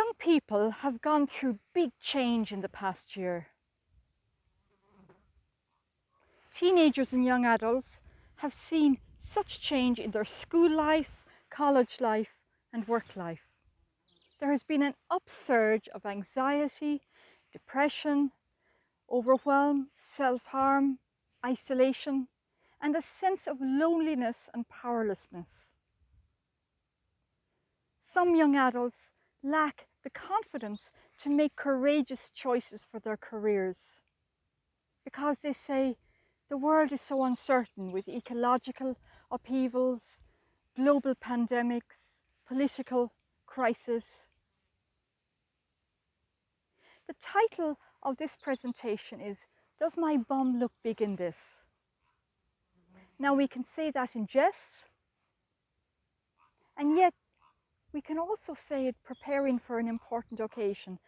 Young people have gone through big change in the past year. Teenagers and young adults have seen such change in their school life, college life, and work life. There has been an upsurge of anxiety, depression, overwhelm, self-harm, isolation, and a sense of loneliness and powerlessness. Some young adults lack the confidence to make courageous choices for their careers because they say the world is so uncertain with ecological upheavals, global pandemics, political crisis. The title of this presentation is, Does My Bum Look Big in This? Now we can say that in jest, and yet we can also say it preparing for an important occasion,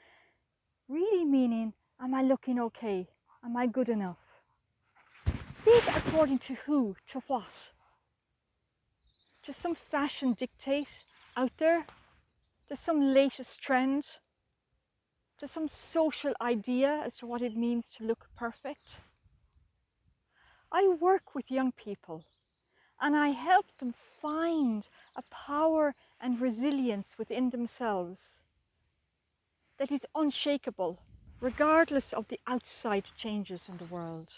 really meaning, am I looking okay? Am I good enough? Big according to who, to what? To some fashion dictate out there? To some latest trend? To some social idea as to what it means to look perfect? I work with young people and I help them find a power and resilience within themselves that is unshakable, regardless of the outside changes in the world.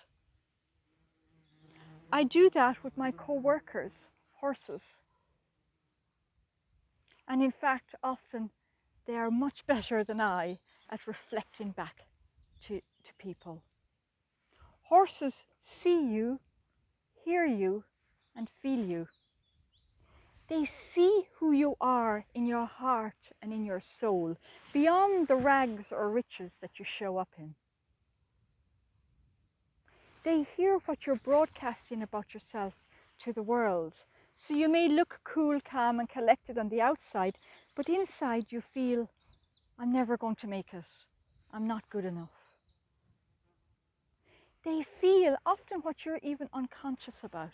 I do that with my co-workers, horses. And in fact, often they are much better than I at reflecting back to people. Horses see you, hear you, and feel you. They see who you are in your heart and in your soul, beyond the rags or riches that you show up in. They hear what you're broadcasting about yourself to the world. So you may look cool, calm and collected on the outside, but inside you feel, I'm never going to make it. I'm not good enough. They feel often what you're even unconscious about.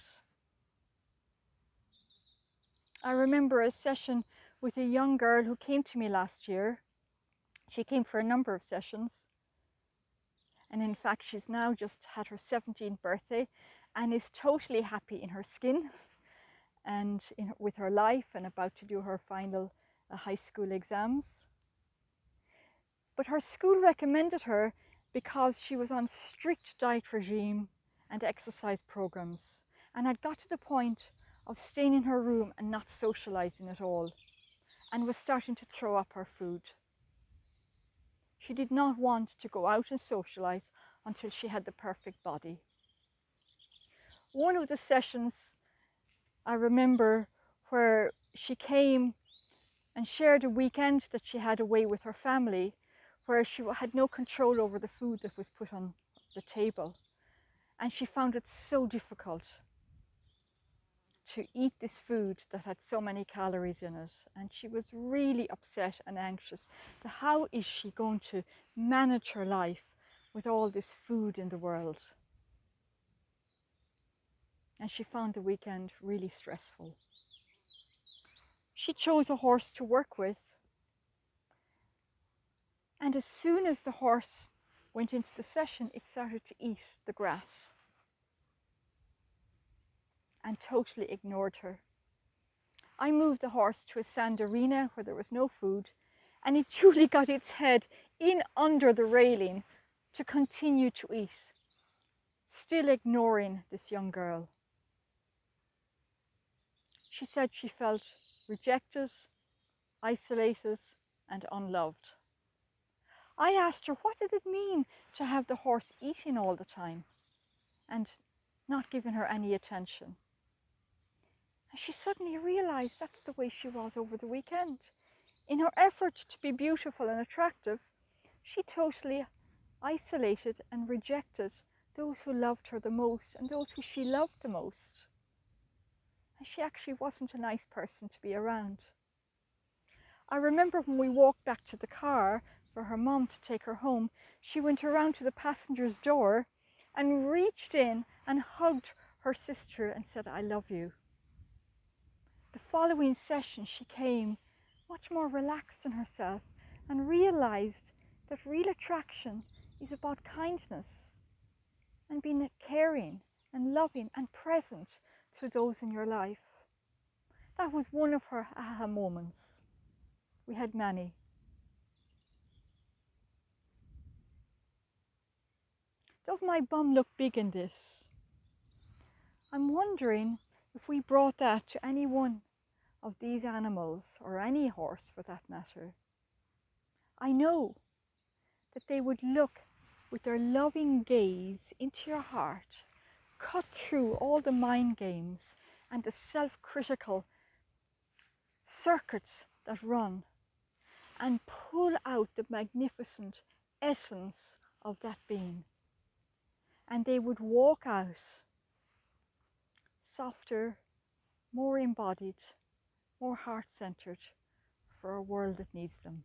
I remember a session with a young girl who came to me last year. She came for a number of sessions. And in fact, she's now just had her 17th birthday and is totally happy in her skin and with her life and about to do her final high school exams. But her school recommended her because she was on strict diet regime and exercise programs and had got to the point of staying in her room and not socializing at all and was starting to throw up her food. She did not want to go out and socialize until she had the perfect body. One of the sessions I remember where she came and shared a weekend that she had away with her family where she had no control over the food that was put on the table. And she found it so difficult to eat this food that had so many calories in it. And she was really upset and anxious. How is she going to manage her life with all this food in the world? And she found the weekend really stressful. She chose a horse to work with. And as soon as the horse went into the session, it started to eat the grass and totally ignored her. I moved the horse to a sand arena where there was no food, and it truly got its head in under the railing to continue to eat, still ignoring this young girl. She said she felt rejected, isolated, and unloved. I asked her, what did it mean to have the horse eating all the time and not giving her any attention? And she suddenly realized that's the way she was over the weekend. In her effort to be beautiful and attractive, she totally isolated and rejected those who loved her the most and those who she loved the most. And she actually wasn't a nice person to be around. I remember when we walked back to the car for her mom to take her home, she went around to the passenger's door and reached in and hugged her sister and said, I love you. The following session she came much more relaxed in herself and realized that real attraction is about kindness and being caring and loving and present to those in your life. That was one of her aha moments. We had many. Does my bum look big in this? I'm wondering if we brought that to any one of these animals, or any horse for that matter. I know that they would look with their loving gaze into your heart, cut through all the mind games and the self-critical circuits that run, and pull out the magnificent essence of that being. And they would walk out softer, more embodied, more heart-centered for a world that needs them.